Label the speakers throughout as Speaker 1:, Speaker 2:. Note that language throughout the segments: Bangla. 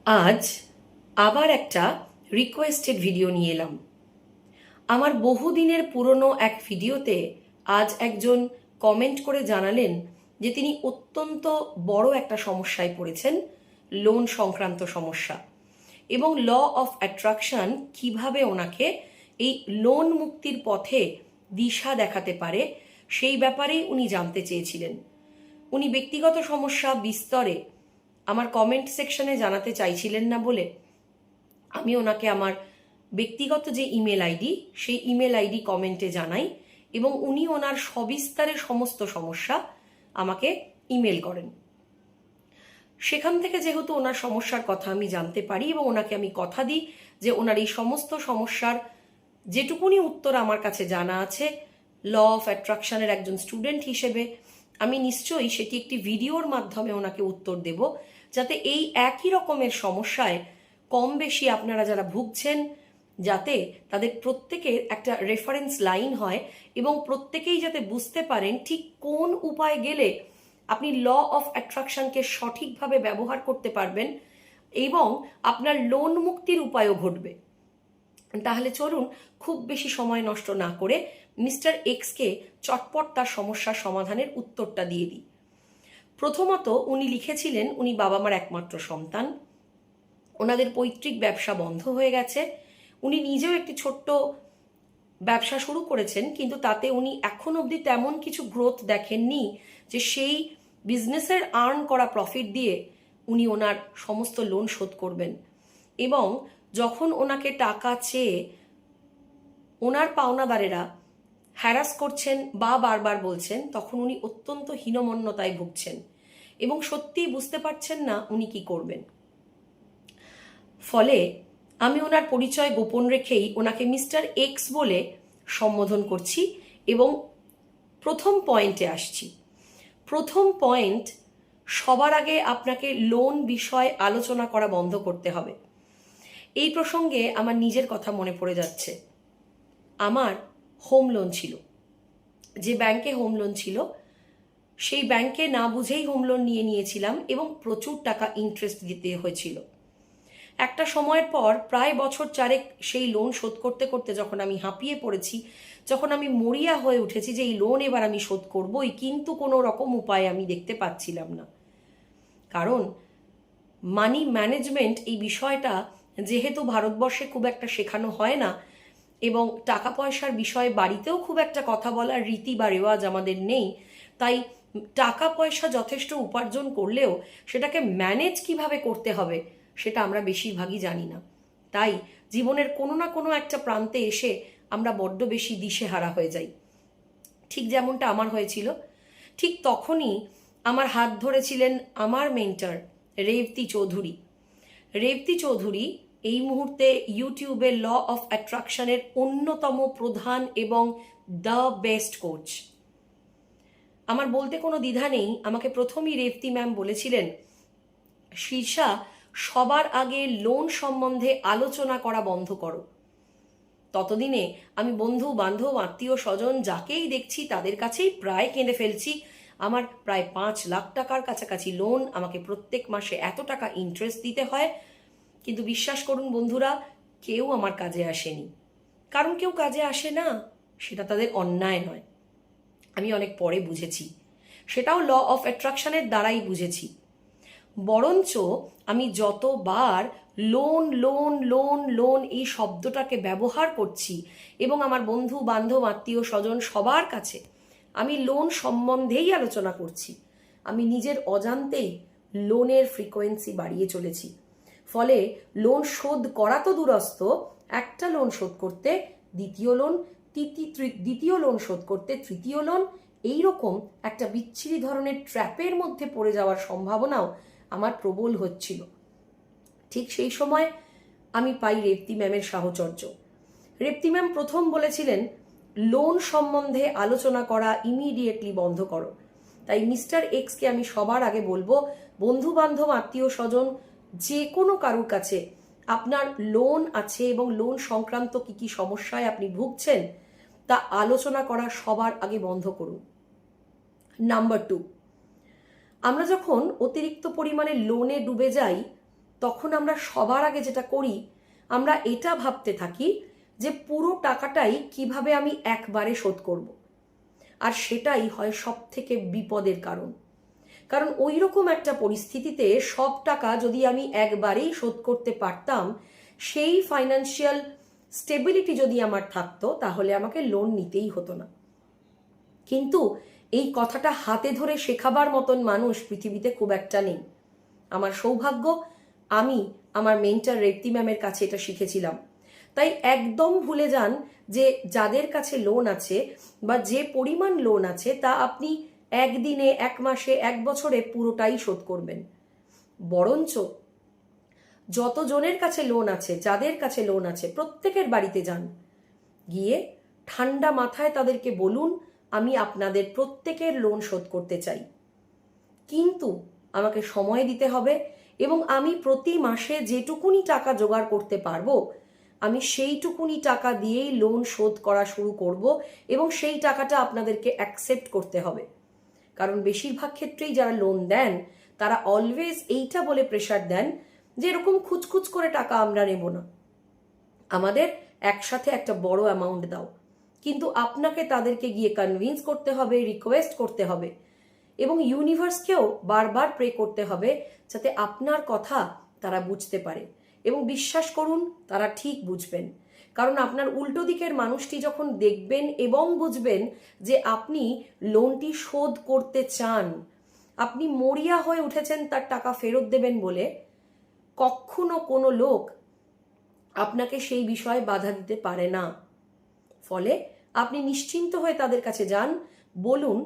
Speaker 1: আজ আবার একটা রিকোয়েস্টেড ভিডিও নিয়ে এলাম। আমার বহুদিনের পুরনো এক ভিডিওতে আজ একজন কমেন্ট করে জানালেন যে তিনি অত্যন্ত বড় একটা সমস্যায় পড়েছেন, লোন সংক্রান্ত সমস্যা, এবং ল অফ অ্যাট্রাকশন কিভাবে ওনাকে এই লোন মুক্তির পথে দিশা দেখাতে পারে সেই ব্যাপারেই উনি জানতে চেয়েছিলেন। উনি ব্যক্তিগত সমস্যা বিস্তরে আমার কমেন্ট সেকশনে জানাতে চাইছিলেন না বলে আমি ওনাকে আমার ব্যক্তিগত যে ইমেল আইডি সেই ইমেল আইডি কমেন্টে জানাই এবং উনি ওনার সবিস্তারে সমস্ত সমস্যা আমাকে ইমেল করেন। সেখান থেকে যেহেতু ওনার সমস্যার কথা আমি জানতে পারি এবং ওনাকে আমি কথা দিই যে ওনার এই সমস্ত সমস্যার যেটুকুনি উত্তর আমার কাছে জানা আছে ল অফ অ্যাট্রাকশনের একজন স্টুডেন্ট হিসেবে আমি নিশ্চয়ই সেটি একটি ভিডিওর মাধ্যমে ওনাকে উত্তর দেব, যাতে এই একই রকমের সমস্যায় কম বেশি আপনারা যারা ভুগছেন যাতে তাদের প্রত্যেকের একটা রেফারেন্স লাইন হয় এবং প্রত্যেকেই যাতে বুঝতে পারেন ঠিক কোন উপায় গেলে আপনি ল অফ অ্যাট্রাকশনকে সঠিকভাবে ব্যবহার করতে পারবেন এবং আপনার লোন মুক্তির উপায়ও ঘটবে। তাহলে চলুন খুব বেশি সময় নষ্ট না করে মিস্টার এক্সকে চটপট তার সমস্যার সমাধানের উত্তরটা দিয়ে দিই। প্রথমত উনি লিখেছিলেন উনি বাবা মার একমাত্র সন্তান, ওনাদের পৈতৃক ব্যবসা বন্ধ হয়ে গেছে, উনি নিজেও একটি ছোট্ট ব্যবসা শুরু করেছেন কিন্তু তাতে উনি এখন অবধি তেমন কিছু গ্রোথ দেখেননি যে সেই বিজনেসের আর্ন করা প্রফিট দিয়ে উনি ওনার সমস্ত লোন শোধ করবেন। এবং যখন ওনাকে টাকা চেয়ে ওনার পাওনাদারেরা হ্যারাস করছেন বা বারবার বলছেন তখন উনি অত্যন্ত হীনমন্যতায় ভুগছেন এবং সত্যিই বুঝতে পারছেন না উনি কি করবেন। ফলে আমি ওনার পরিচয় গোপন রেখেই ওনাকে মিস্টার এক্স বলে সম্বোধন করছি এবং প্রথম পয়েন্টে আসছি। প্রথম পয়েন্ট, সবার আগে আপনাকে লোন বিষয় আলোচনা করা বন্ধ করতে হবে। এই প্রসঙ্গে আমার নিজের কথা মনে পড়ে যাচ্ছে। আমার হোম লোন ছিল, যে ব্যাংকে হোম লোন ছিল সেই ব্যাংকে না বুঝেই হোম লোন নিয়েছিলাম এবং প্রচুর টাকা ইন্টারেস্ট দিতে হয়েছিল। একটা সময়ের পর প্রায় বছর চারেক সেই লোন শোধ করতে করতে যখন আমি হাঁপিয়ে পড়েছি, যখন আমি মরিয়া হয়ে উঠেছি যে এই লোন এবার আমি শোধ করবই, কিন্তু কোনো রকম উপায় আমি দেখতে পাচ্ছিলাম না। কারণ মানি ম্যানেজমেন্ট এই বিষয়টা যেহেতু ভারতবর্ষে খুব একটা শেখানো হয় না এবং টাকা পয়সার বিষয়ে বাড়িতেও খুব একটা কথা বলার রীতি বা রেওয়াজ আমাদের নেই, তাই টাকা পয়সা যথেষ্ট উপার্জন করলেও সেটাকে ম্যানেজ কিভাবে করতে হবে সেটা আমরা বেশিরভাগই জানি না। তাই জীবনের কোনো না কোনো একটা প্রান্তে এসে আমরা বড্ড বেশি দিশেহারা হয়ে যাই। ঠিক যেমনটা আমার হয়েছিল, ঠিক তখনই আমার হাত ধরেছিলেন আমার মেন্টর রেবতী চৌধুরী। রেবতী চৌধুরী এই মুহূর্তে ইউটিউবে ল অফ অ্যাট্রাকশনের অন্যতম প্রধান এবং দ্য বেস্ট কোচ। আমার বলতে কোনো দ্বিধা নেই, আমাকে প্রথমেই রেবতী ম্যাম বলেছিলেন, শীর্ষা, সবার আগে লোন সম্বন্ধে আলোচনা করা বন্ধ করো। ততদিনে আমি বন্ধু বান্ধব আত্মীয় স্বজন যাকেই দেখছি তাদের কাছেই প্রায় কেঁদে ফেলছি। আমার প্রায় 5 লাখ টাকার কাছাকাছি লোন, আমাকে প্রত্যেক মাসে এত টাকা ইন্টারেস্ট দিতে হয়। কিন্তু বিশ্বাস করুন বন্ধুরা, কেউ আমার কাজে আসেনি। কারণ কেউ কাজে আসে না সেটা তাদের অন্যায় নয়, আমি অনেক পরে বুঝেছি। সেটাও ল অফ অ্যাট্রাকশনের দ্বারাই বুঝেছি। বরঞ্চ আমি যতবার লোন লোন লোন লোন এই শব্দটাকে ব্যবহার করছি এবং আমার বন্ধু বান্ধব আত্মীয় স্বজন সবার কাছে আমি লোন সম্বন্ধেই আলোচনা করছি, আমি নিজের অজান্তেই লোনের ফ্রিকোয়েন্সি বাড়িয়ে চলেছি। ফলে লোন শোধ করা তো দূরস্থ, একটা লোন শোধ করতে দ্বিতীয় লোন, দ্বিতীয় লোন শোধ করতে তৃতীয় লোন, এইরকম একটা বিচ্ছিরি ধরনের ট্র্যাপের মধ্যে পড়ে যাওয়ার সম্ভাবনাও আমার প্রবল হচ্ছিল। ঠিক সেই সময় আমি পাই রেবতী ম্যামের সাহচর্য। রেবতী ম্যাম প্রথম বলেছিলেন লোন সম্বন্ধে আলোচনা করা ইমিডিয়েটলি বন্ধ করো। তাই মিস্টার এক্সকে আমি সবার আগে বলবো, বন্ধু বান্ধব আত্মীয় স্বজন যে কোনো কারুর কাছে আপনার লোন আছে এবং লোন সংক্রান্ত কি কি সমস্যায় আপনি ভুগছেন তা আলোচনা করা সবার আগে বন্ধ করুন। নাম্বার 2, আমরা যখন অতিরিক্ত পরিমাণে লোনে ডুবে যাই তখন আমরা সবার আগে যেটা করি, আমরা এটা ভাবতে থাকি যে পুরো টাকাটাই কিভাবে আমি একবারে শোধ করব। আর সেটাই হয় সব থেকে বিপদের কারণ। কারণ ওই রকম একটা পরিস্থিতিতে সব টাকা যদি আমি একবারেই শোধ করতে পারতাম, সেই ফাইন্যান্সিয়াল স্টেবিলিটি যদি আমার থাকতো, তাহলে আমাকে লোন নিতেই হতো না। কিন্তু এই কথাটা হাতে ধরে শেখাবার মতন মানুষ পৃথিবীতে খুব একটা নেই। আমার সৌভাগ্য, আমি আমার মেন্টর রেপ্তি ম্যামের কাছে এটা শিখেছিলাম। তাই একদম ভুলে যান যে যাদের কাছে লোন আছে বা যে পরিমাণ লোন আছে তা আপনি একদিনে, এক মাসে, এক বছরে পুরোটাই শোধ করবেন। বরঞ্চ যতজনের কাছে লোন আছে, যাদের কাছে লোন আছে, প্রত্যেকের বাড়িতে যান, গিয়ে ঠান্ডা মাথায় তাদেরকে বলুন, আমি আপনাদের প্রত্যেকের লোন শোধ করতে চাই, কিন্তু আমাকে সময় দিতে হবে এবং আমি প্রতি মাসে যেটুকুনি টাকা জোগাড় করতে পারবো, আমি সেইটুকুনি টাকা দিয়েই লোন শোধ করা শুরু করব এবং সেই টাকাটা আপনাদেরকে অ্যাকসেপ্ট করতে হবে। কারণ বেশিরভাগ ক্ষেত্রেই যারা লোন দেন তারা অলওয়েজ এইটা বলে প্রেশার দেন যে এরকম খুচখুচ করে টাকা আমরা নেব না, আমাদের একসাথে একটা বড় অ্যামাউন্ট দাও। কিন্তু আপনাকে তাদেরকে গিয়ে কনভিন্স করতে হবে, রিকোয়েস্ট করতে হবে এবং ইউনিভার্সকেও বারবার প্রে করতে হবে যাতে আপনার কথা তারা বুঝতে পারে। এবং বিশ্বাস করুন, তারা ঠিক বুঝবেন। কারণ আপনার উল্টো দিকের মানুষটি যখন দেখবেন এবং বুঝবেন যে আপনি লোনটি শোধ করতে চান, আপনি মরিয়া হয়ে উঠেছেন তার টাকা ফেরত দেবেন বলে, কখনো কোনো লোক আপনাকে সেই বিষয়ে বাধা দিতে পারে না। ফলে আপনি নিশ্চিন্ত হয়ে তাদের কাছে যান, বলুন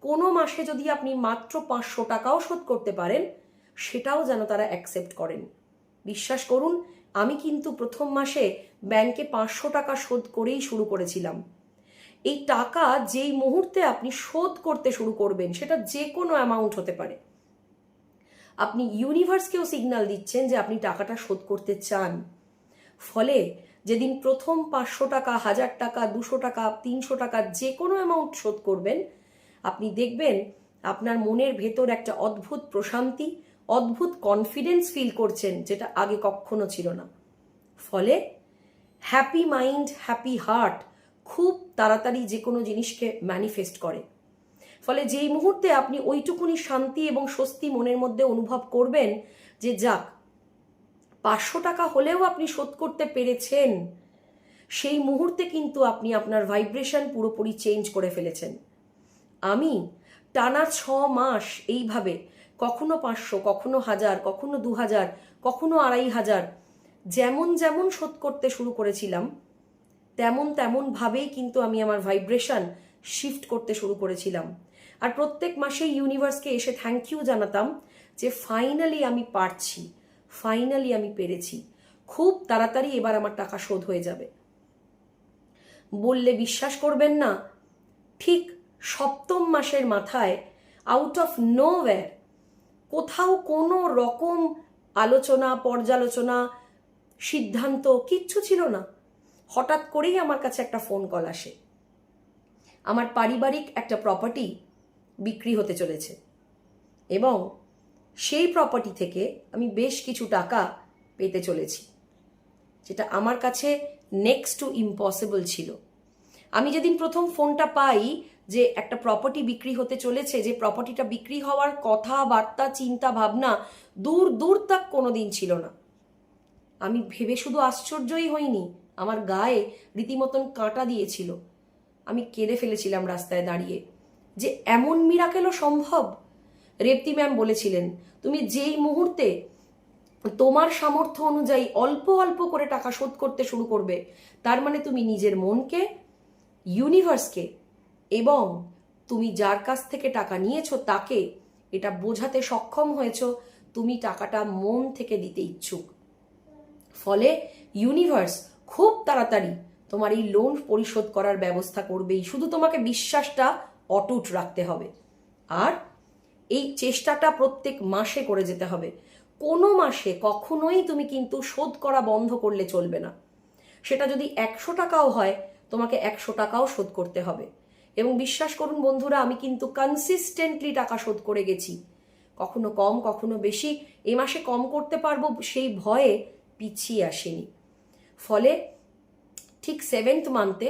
Speaker 1: কোনো মাসে যদি আপনি মাত্র 500 টাকাও শোধ করতে পারেন, সেটাও যেন তারা অ্যাকসেপ্ট করেন। বিশ্বাস করুন, আমি কিন্তু প্রথম মাসে ব্যাংকে 500 টাকা শোধ করেই শুরু করেছিলাম। এই টাকা যেই মুহূর্তে আপনি শোধ করতে শুরু করবেন, সেটা যে কোনো অ্যামাউন্ট হতে পারে, আপনি ইউনিভার্সকেও সিগন্যাল দিচ্ছেন যে আপনি টাকাটা শোধ করতে চান। ফলে যেদিন প্রথম 500 টাকা, 1000 টাকা, 200 টাকা, 300 টাকা যে কোনো অ্যামাউন্ট শোধ করবেন, আপনি দেখবেন আপনার মনের ভেতর একটা অদ্ভুত প্রশান্তি, অদ্ভুত কনফিডেন্স ফিল করছেন, যেটা আগে কখনো ছিল না। ফলে হ্যাপি মাইন্ড, হ্যাপি হার্ট খুব তাড়াতাড়ি যে কোনো জিনিসকে ম্যানিফেস্ট করে। ফলে যেই মুহূর্তে আপনি ওইটুকুনি শান্তি এবং স্বস্তি মনের মধ্যে অনুভব করবেন যে যাক 500 টাকা হলেও আপনি শোধ করতে পেরেছেন, সেই মুহূর্তে কিন্তু আপনি আপনার ভাইব্রেশন পুরোপুরি চেঞ্জ করে ফেলেছেন। আমি টানা 6 মাস এইভাবে কখনো 500, কখনো 1000, কখনো 2000, কখনো 2500 যেমন যেমন শোধ করতে শুরু করেছিলাম, তেমন ভাবেই কিন্তু আমি আমার ভাইব্রেশন শিফট করতে শুরু করেছিলাম। আর প্রত্যেক মাসে ইউনিভার্সকে এসে থ্যাংক ইউ জানাতাম যে ফাইনালি আমি পারছি, ফাইনালি আমি পেরেছি, খুব তাড়াতাড়ি এবার আমার টাকা শোধ হয়ে যাবে। বললে বিশ্বাস করবেন না, ঠিক 7ম মাসের মাথায় আউট অফ নোওয়্যার, কোথাও কোনো রকম আলোচনা, পর্যালোচনা, সিদ্ধান্ত কিচ্ছু ছিল না, হঠাৎ করেই আমার কাছে একটা ফোন কল আসে। আমার পারিবারিক একটা প্রপার্টি বিক্রি হতে চলেছে এবং সেই প্রপার্টি থেকে আমি বেশ কিছু টাকা পেতে চলেছি, যেটা আমার কাছে নেক্সট টু ইম্পসিবল ছিল। আমি যেদিন প্রথম ফোনটা পাই যে একটা প্রপার্টি বিক্রি হতে চলেছে, যে প্রপার্টিটা বিক্রি হওয়ার কথাবার্তা, চিন্তা ভাবনা দূর দূর তক কোনোদিন ছিল না, আমি ভেবে শুধু আশ্চর্যই হইনি, আমার গায়ে রীতিমতন কাঁটা দিয়েছিল। আমি কেঁদে ফেলেছিলাম রাস্তায় দাঁড়িয়ে যে এমন মিরাকেলও সম্ভব। রেপ্তি ম্যাম বলেছিলেন, তুমি যেই মুহূর্তে তোমার সামর্থ্য অনুযায়ী অল্প অল্প করে টাকা শোধ করতে শুরু করবে, তার মানে তুমি নিজের মনকে, ইউনিভার্সকে এবং তুমি যার কাছ থেকে টাকা নিয়েছো তাকে এটা বোঝাতে সক্ষম হয়েছো তুমি টাকাটা মন থেকে দিতে ইচ্ছুক। ফলে ইউনিভার্স খুব তাড়াতাড়ি তোমার এই লোন পরিশোধ করার ব্যবস্থা করবেই, শুধু তোমাকে বিশ্বাসটা অটুট রাখতে হবে। আর এই চেষ্টাটা প্রত্যেক মাসে করে যেতে হবে। কোনো মাসে কখনোই তুমি কিন্তু শোধ করা বন্ধ করলে চলবে না। সেটা যদি 100 টাকাও হয়, তোমাকে 100 টাকাও শোধ করতে হবে। এবং বিশ্বাস করুন বন্ধুরা, আমি কিন্তু কনসিস্টেন্টলি টাকা শোধ করে গেছি, কখনো কম কখনো বেশি, এ মাসে কম করতে পারবো সেই ভয়ে পিছিয়ে আসেনি। ফলে ঠিক 7th মান্থে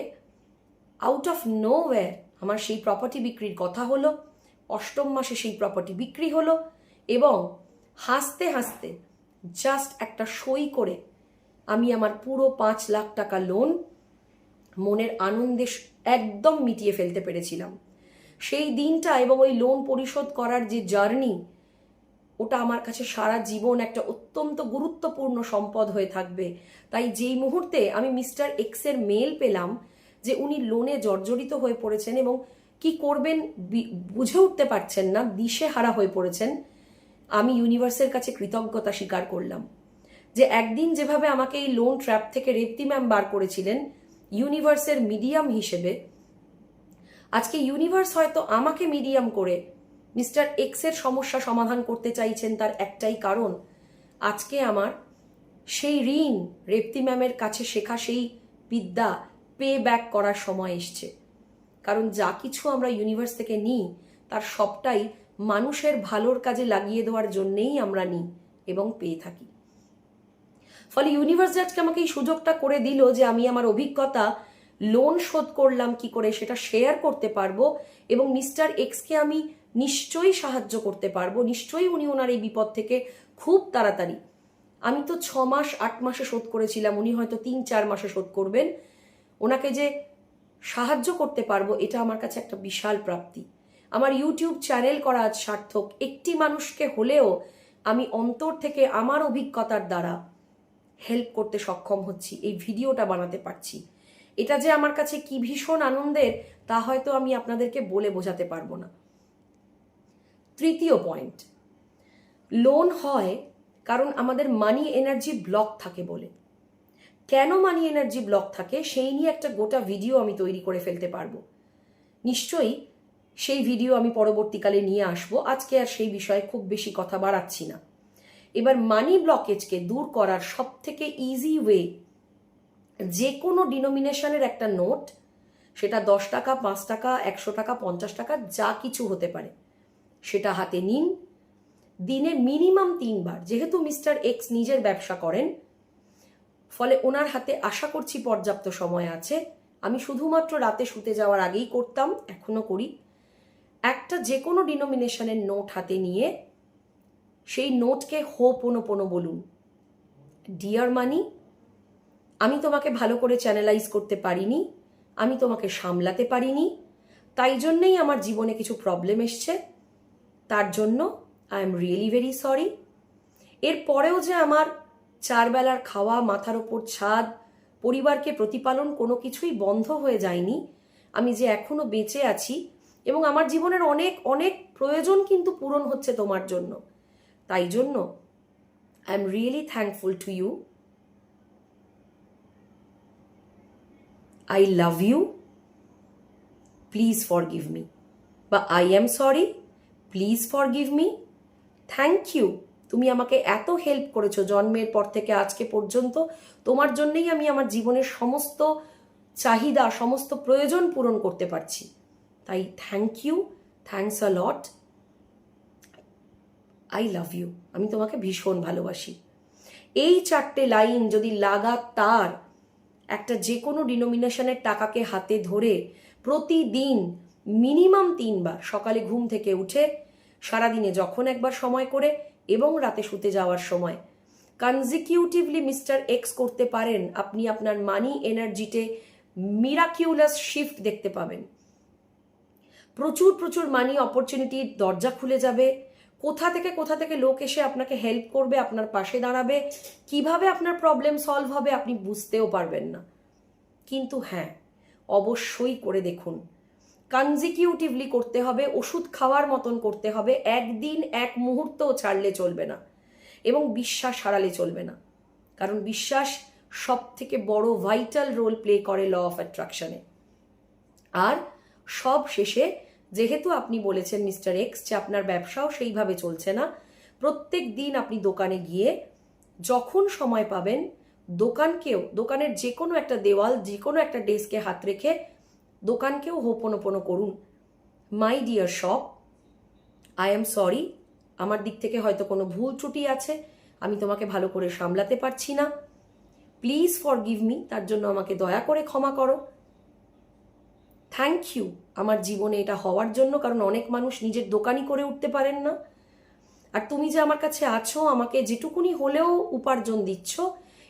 Speaker 1: আউট অফ নোওয়্যার আমার সেই প্রপার্টি বিক্রির কথা হলো, 8ম মাসে সেই প্রপার্টি বিক্রি হলো, এবং হাসতে হাসতে জাস্ট একটা সই করে আমি আমার পুরো 5 লাখ টাকা লোন মনের আনন্দে একদম মিটিয়ে ফেলতে পেরেছিলাম। সেই দিনটা এবং ওই লোন পরিশোধ করার যে জার্নি, ওটা আমার কাছে সারা জীবন একটা অত্যন্ত গুরুত্বপূর্ণ সম্পদ হয়ে থাকবে। তাই যেই মুহূর্তে আমি মিস্টার এক্সের মেল পেলাম যে উনি লোনে জর্জরিত হয়ে পড়েছেন এবং কি করবেন বুঝে উঠতে পারছেন না, দিশেহারা হয়ে পড়েছেন, আমি ইউনিভার্সের কাছে কৃতজ্ঞতা স্বীকার করলাম যে একদিন যেভাবে আমাকে এই লোন ট্র্যাপ থেকে রেপ্তি ম্যাম বার করেছিলেন ইউনিভার্সের মিডিয়াম হিসেবে, আজকে ইউনিভার্স হয়তো আমাকে মিডিয়াম করে মিস্টার এক্সের সমস্যা সমাধান করতে চাইছেন। তার একটাই কারণ, আজকে আমার সেই ঋণ, রেপ্তি ম্যামের কাছে শেখা সেই বিদ্যা পে ব্যাক করার সময় এসছে। কারণ যা কিছু আমরা ইউনিভার্স থেকে নিই তার সবটাই মানুষের ভালোর কাজে লাগিয়ে দেওয়ার জন্যেই আমরা নিই এবং পেয়ে থাকি। ফলে ইউনিভার্স আজকে আমাকে এই সুযোগটা করে দিল যে আমি আমার অভিজ্ঞতা লোন শোধ করলাম কি করে সেটা শেয়ার করতে পারবো, এবং মিস্টার এক্সকে আমি নিশ্চয়ই সাহায্য করতে পারবো। নিশ্চয়ই উনি ওনার এই বিপদ থেকে খুব তাড়াতাড়ি, আমি তো 6 মাস 8 মাসে শোধ করেছিলাম, উনি হয়তো 3-4 মাসে শোধ করবেন। ওনাকে যে সাহায্য করতে পারবো এটা আমার কাছে একটা বিশাল প্রাপ্তি। আমার ইউটিউব চ্যানেল করা আজ সার্থক। একটি মানুষকে হলেও আমি অন্তর থেকে আমার অভিজ্ঞতার দ্বারা হেল্প করতে সক্ষম হচ্ছি, এই ভিডিওটা বানাতে পারছি। এটা যে আমার কাছে কি ভীষণ আনন্দের তা হয়তো আমি আপনাদেরকে বলে বোঝাতে পারবো না। তৃতীয় পয়েন্ট, লোন হয় কারণ আমাদের মানি এনার্জি ব্লক থাকে বলে। কেন মানি এনার্জি ব্লক থাকে সেই নিয়ে একটা গোটা ভিডিও আমি তৈরি করে ফেলতে পারবো। নিশ্চয়ই সেই ভিডিও আমি পরবর্তীকালে নিয়ে আসবো, আজকে আর সেই বিষয়ে খুব বেশি কথা বাড়াচ্ছি না। এবার মানি ব্লকেজকে দূর করার সব থেকে ইজি ওয়ে, যে কোনো ডিনোমিনেশনের একটা নোট, সেটা 10 টাকা, 5 টাকা, 100 টাকা, 50 টাকা, যা কিছু হতে পারে, সেটা হাতে নিন। দিনে মিনিমাম 3 বার, যেহেতু মিস্টার এক্স নিজের ব্যবসা করেন ফলে ওনার হাতে আশা করছি পর্যাপ্ত সময় আছে। আমি শুধুমাত্র রাতে শুতে যাওয়ার আগেই করতাম, এখনো করি। একটা যে কোনো ডিনোমিনেশনের নোট হাতে নিয়ে সেই নোটকে হোপোনোপোনো বলুন, ডিয়ার মানি, আমি তোমাকে ভালো করে চ্যানেলাইজ করতে পারিনি, আমি তোমাকে সামলাতে পারিনি, তাই জন্যই আমার জীবনে কিছু প্রবলেম এসছে, তার জন্য I am really very sorry. এরপরেও যে আমার 4 বেলার খাওয়া, মাথার ওপর ছাদ, পরিবারকে প্রতিপালন কোনো কিছুই বন্ধ হয়ে যায়নি, আমি যে এখনো বেঁচে আছি এবং আমার জীবনের অনেক অনেক প্রয়োজন কিন্তু পূরণ হচ্ছে তোমার জন্য, তাই জন্য I am really thankful to you. I love you, please forgive me, বা I am sorry, please forgive me, thank you, তুমি আমাকে এত হেল্প করেছো জন্মের পর থেকে আজকে পর্যন্ত, তোমার জন্যই আমি আমার জীবনের সমস্ত চাহিদা, সমস্ত প্রয়োজন পূরণ করতে পারছি, তাই thank you, thanks a lot, I love you, আমি তোমাকে ভীষণ ভালোবাসি। এই 4টে লাইন যদি লাগাতার একটা যে কোনো ডিনোমিনেশনের টাকাকে হাতে ধরে প্রতিদিন মিনিমাম 3 বার, সকালে ঘুম থেকে উঠে, সারাদিনে যখন একবার সময় করে এবং রাতে শুতে যাওয়ার সময় কনজিকিউটিভলি মিস্টার এক্স করতে পারেন, আপনি আপনার মানি এনার্জিতে মিরাকিউলাস শিফট দেখতে পাবেন। প্রচুর প্রচুর মানি অপরচুনিটির দরজা খুলে যাবে। কোথা থেকে লোক এসে আপনাকে হেল্প করবে, আপনার পাশে দাঁড়াবে, কিভাবে আপনার প্রবলেম সলভ হবে আপনি বুঝতেও পারবেন না। কিন্তু হ্যাঁ, অবশ্যই করে দেখুন, কনজিকিউটিভলি করতে হবে, ওষুধ খাওয়ার মতন করতে হবে, একদিন এক মুহূর্তও ছাড়লে চলবে না এবং বিশ্বাস হারালে চলবে না, কারণ বিশ্বাস সব থেকে বড় ভাইটাল রোল প্লে করে ল অফ অ্যাট্রাকশনে। আর সব শেষে, যেহেতু আপনি বলেছেন মিস্টার এক্স যে আপনার ব্যবসাও সেইভাবে চলছে না, প্রত্যেক দিন আপনি দোকানে গিয়ে যখন সময় পাবেন দোকানের যে কোনো একটা দেওয়াল, যে কোনো একটা ডেস্কে হাত রেখে দোকানকেও হোপোনোপোনো করুন, my dear shop, I am sorry, আমার দিক থেকে হয়তো কোনো ভুল ত্রুটি আছে, আমি তোমাকে ভালো করে সামলাতে পারছি না, প্লিজ ফরগিভ মি, তার জন্য আমাকে দয়া করে ক্ষমা করো। থ্যাংক ইউ আমার জীবনে এটা হওয়ার জন্য, কারণ অনেক মানুষ নিজের দোকানই করে উঠতে পারেন না। আর তুমি যে আমার কাছে আছো, আমাকে যেটুকুনি হলেও উপার্জন দিচ্ছ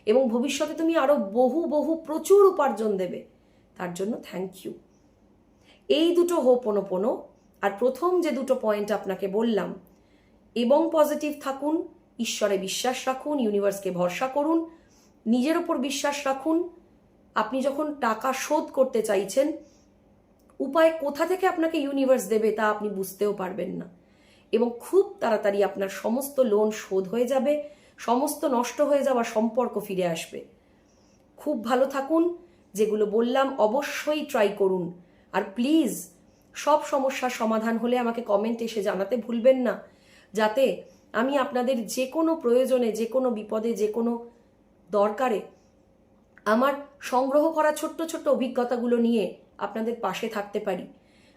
Speaker 1: এবং ভবিষ্যতে তুমি আরো বহু বহু প্রচুর উপার্জন দেবে, তার জন্য থ্যাংক ইউ। এই দুটো হোপোনোপোনো আর প্রথম যে দুটো পয়েন্ট আপনাকে বললাম, এবং পজিটিভ থাকুন, ঈশ্বরে বিশ্বাস রাখুন, ইউনিভার্সকে ভরসা করুন, নিজের ওপর বিশ্বাস রাখুন। আপনি যখন টাকা শোধ করতে চাইছেন, উপায় কোথা থেকে আপনাকে ইউনিভার্স দেবে তা আপনি বুঝতেও পারবেন না, এবং খুব তাড়াতাড়ি আপনার সমস্ত লোন শোধ হয়ে যাবে, সমস্ত নষ্ট হয়ে যাওয়া সম্পর্ক ফিরে আসবে। খুব ভালো থাকুন, যেগুলো বললাম অবশ্যই ট্রাই করুন। আর প্লিজ সব সমস্যার সমাধান হলে আমাকে কমেন্টে এসে জানাতে ভুলবেন না, যাতে আমি আপনাদের যে কোনো প্রয়োজনে, যে কোনো বিপদে, যে কোনো দরকারে আমার সংগ্রহ করা ছোট্ট ছোট্ট অভিজ্ঞতাগুলো নিয়ে আপনাদের পাশে থাকতে পারি।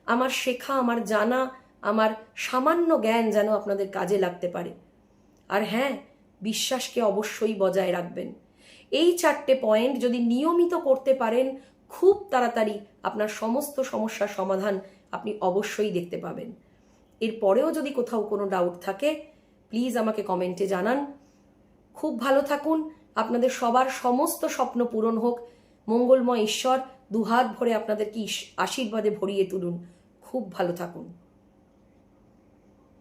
Speaker 1: আমার শেখা, আমার জানা, আমার সামান্য জ্ঞান যেন আপনাদের কাজে লাগতে পারে। আর হ্যাঁ, বিশ্বাসকে অবশ্যই বজায় রাখবেন। এই 4টে পয়েন্ট যদি নিয়মিত করতে পারেন, খুব তাড়াতাড়ি আপনার সমস্ত সমস্যার সমাধান আপনি অবশ্যই দেখতে পাবেন। এরপরেও যদি কোথাও কোনো ডাউট থাকে, প্লিজ আমাকে কমেন্টে জানান। খুব ভালো থাকুন, আপনাদের সবার সমস্ত স্বপ্ন পূরণ হোক। মঙ্গলময় ঈশ্বর দুহাত ভরে আপনাদেরকে আশীর্বাদে ভরিয়ে তুলুন। খুব ভালো থাকুন।